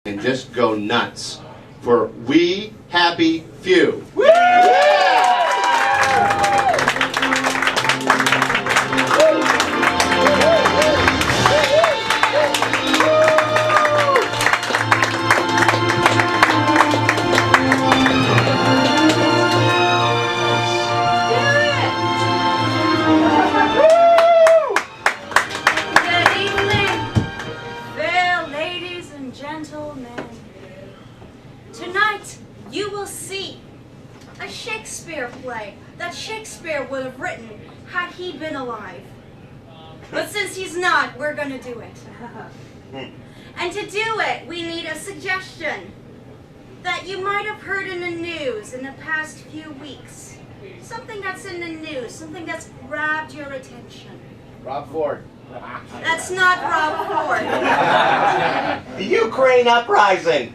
and just go nuts for We Happy Few. Tonight, you will see a Shakespeare play that Shakespeare would have written had he been alive. But since he's not, we're going to do it. And to do it, we need a suggestion that you might have heard in the news in the past few weeks. Something that's in the news, something that's grabbed your attention. Rob Ford. That's not Rob Ford. The Ukraine uprising.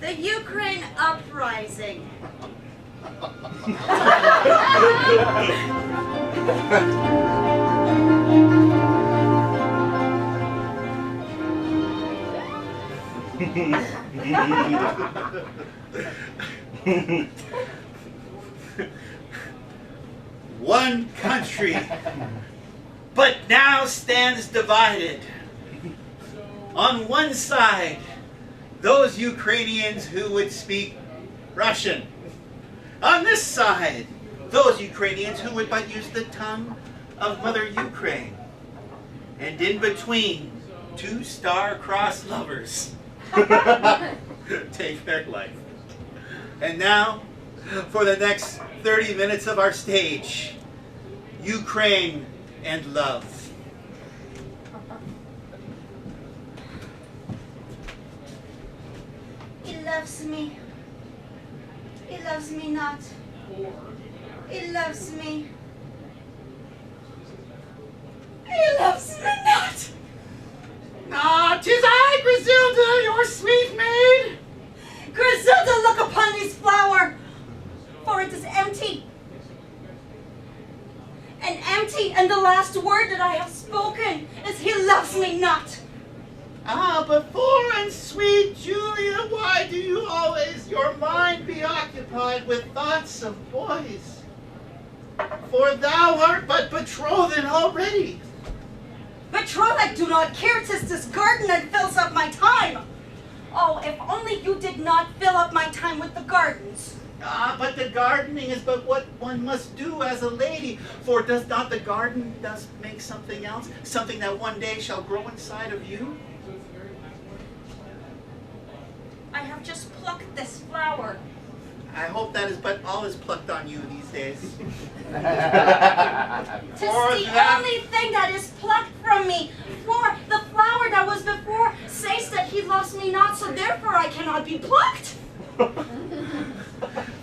The Ukraine uprising. One country, but now stands divided. On one side, those Ukrainians who would speak Russian. On this side, those Ukrainians who would but use the tongue of Mother Ukraine. And in between, two star-crossed lovers take their life. And now, for the next 30 minutes of our stage, Ukraine and love. He loves me. He loves me not. He loves me. He loves me not. Ah, 'tis I, Griselda, your sweet maid. Griselda, look upon this flower, for it is empty. And the last word that I have spoken is he loves me not. Ah, but poor and sweet Julia, why do you always your mind be occupied with thoughts of boys? For thou art but betrothed already. Betrothed, I do not care, 'tis this garden that fills up my time. Oh, if only you did not fill up my time with the gardens. Ah, but the gardening is but what one must do as a lady, for does not the garden thus make something else, something that one day shall grow inside of you? I have just plucked this flower. I hope that is but all is plucked on you these days. 'Tis the only thing that is plucked from me. For the flower that was before says that he loves me not, so therefore I cannot be plucked.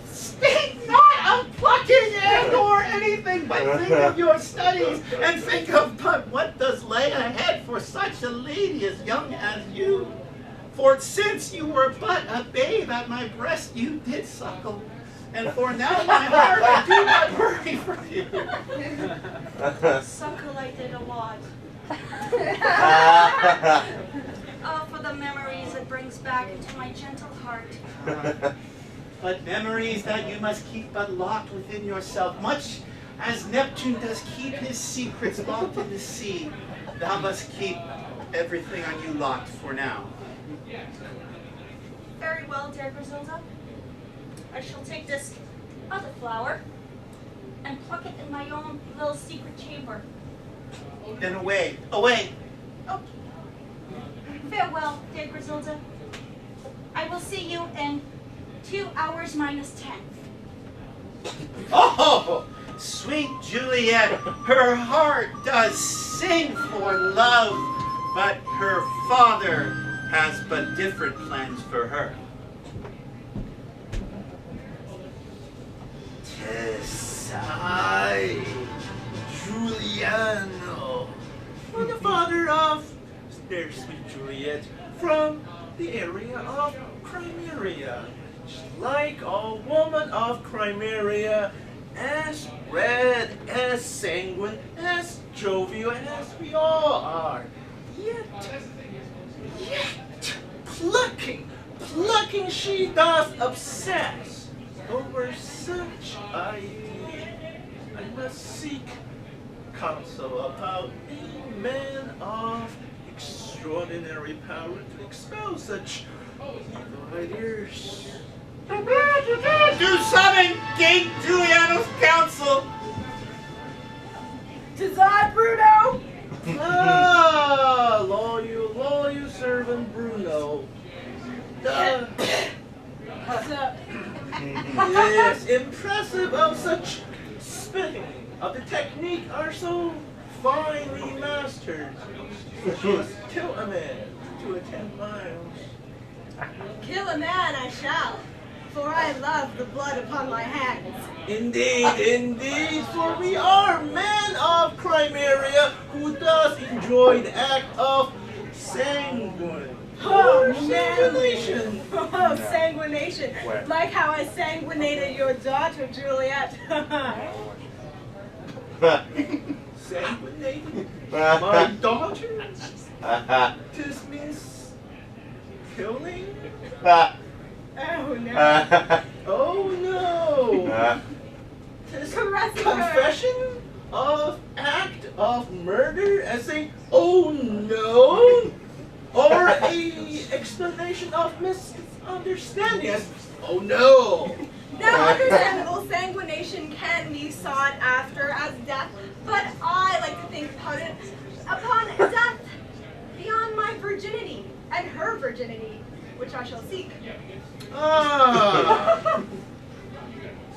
Speak not of plucking and or anything, but think of your studies, and think of but what does lay ahead for such a lady as young as you. For since you were but a babe at my breast, you did suckle, and for now my heart I do not worry for you. Suckle I did a lot. Oh, for the memories it brings back into my gentle heart. But memories that you must keep but locked within yourself, much as Neptune does keep his secrets locked in the sea. Thou must keep everything on you locked for now. Very well, dear Griselda. I shall take this other flower and pluck it in my own little secret chamber. Then away, away. Okay. Farewell, dear Griselda. I will see you in 2 hours minus 10. Oh, sweet Juliet, her heart does sing for love, but her father has but different plans for her. 'Tis I, Giuliano, for the father of their sweet Juliet, from the area of Crimea. Like a woman of Crimea, as red, as sanguine, as jovial as we all are. Yet, plucking she does obsess over such idea. I must seek counsel about a man of extraordinary power to expel such evil ideas. Do summon King Juliano's council. Tis I, Bruno! Ah, loyal servant Bruno. What's up? Yes, impressive of such spitting, of the technique are so finely mastered. She must kill a man to attend miles. Kill a man I shall, for I love the blood upon my hands. Indeed, for we are men of Crimea who does enjoy the act of sanguine. Sanguination. Oh, sanguination. Like how I sanguinated your daughter, Juliet. Sanguinated? My daughter? This means killing? Oh, no. Oh no! This Caressing her. confession of act of murder as a oh no, or a explanation of misunderstanding as oh no. Now, understandable sanguination can be sought after as death, but I like to think upon death beyond my virginity and her virginity, which I shall seek. Ah,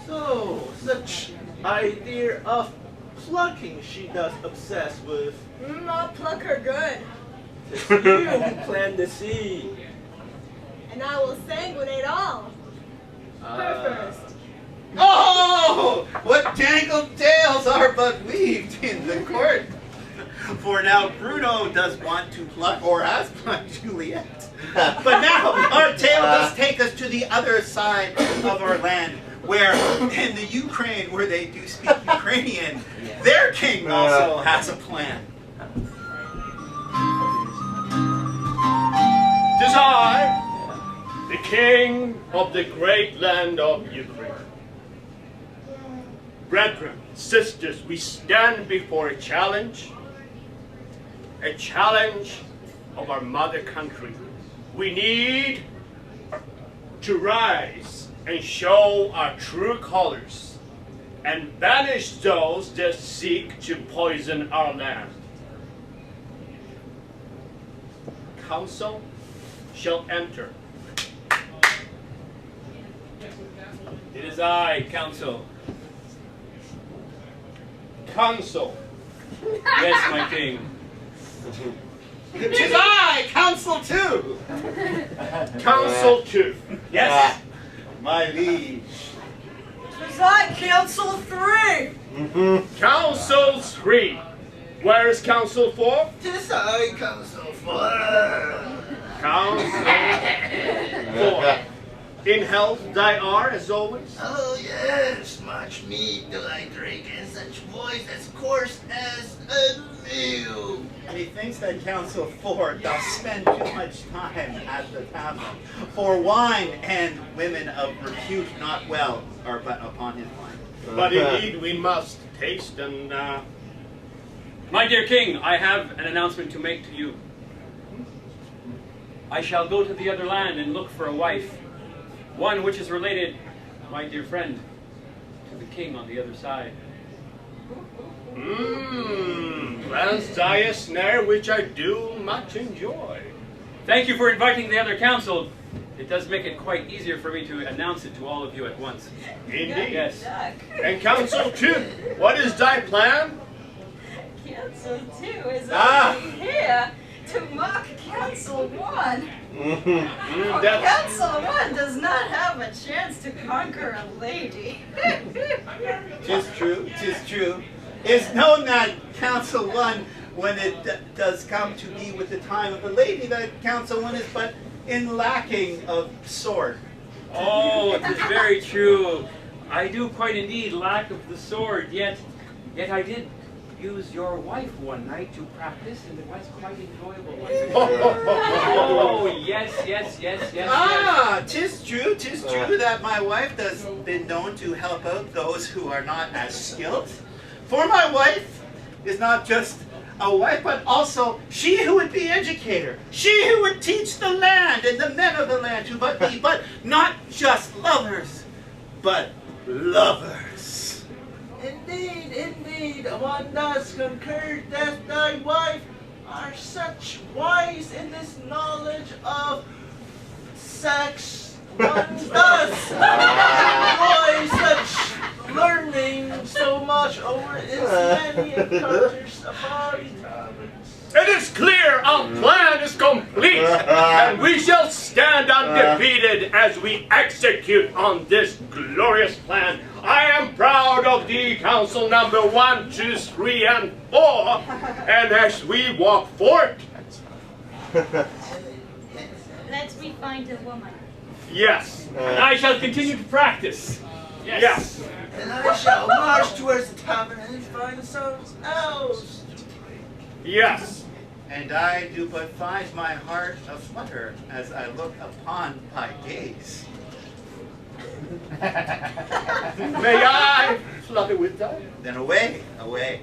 so such idea of plucking she does obsess with. I'll pluck her good, It's you who plan the seed. and I will sanguinate all. Her first. Oh, what tangled tales are but weaved in the court. For now Bruno does want to pluck, or has plucked Juliet. But now our tale does take us to the other side of our land, where in the Ukraine, where they do speak Ukrainian, their king also has a plan. Tis I, the king of the great land of Ukraine. Brethren, sisters, we stand before a challenge of our mother country. We need to rise and show our true colors and banish those that seek to poison our land. Council shall enter. It is I, Council. Council. Yes, my king. Tis I, Council 2. Council 2. Yes. My liege. Was I Council 3? Council 3. Where is Council 4? Tis I, counsel for. Council 4. In health thy are, as always. Oh yes, much meat do I drink, and such voice as coarse as a meal. Methinks that Council 4 doth spend too much time at the tavern, for wine and women of repute not well are but upon his mind. But indeed we must taste and... My dear king, I have an announcement to make to you. I shall go to the other land and look for a wife, one which is related, my dear friend, to the king on the other side. Plans die a snare which I do much enjoy. Thank you for inviting the other council. It does make it quite easier for me to announce it to all of you at once. Indeed. Yes. And Council 2, what is thy plan? Council 2 is only here to mock Council 1. Council 1 does not have a chance to conquer a lady. 'Tis true, 'tis true. It's known that Council 1, when it does come to be with the time of a lady, that Council 1 is but in lacking of sword. Oh, it is very true. I do quite indeed lack of the sword, yet I did use your wife one night to practice, and it was quite enjoyable. Oh, yes, yes, yes, yes. Ah, 'tis true that my wife has been known to help out those who are not as skilled. For my wife is not just a wife, but also she who would be educator. She who would teach the land and the men of the land to be but not just lovers, but lovers. Indeed, indeed, one does concur that thy wife are such wise in this knowledge of sex. One does enjoy such learning so much over its many encounters upon taverns. It is clear our plan is complete, and we shall stand undefeated as we execute on this glorious plan. I am proud of the council number 1, 2, 3, and 4, and as we walk forth, Let's we find a woman. yes, And I shall continue to practice. yes. And I shall march towards the tavern and find some else. Yes. And I do but find my heart aflutter as I look upon thy gaze. May I flutter with that? Then away, away.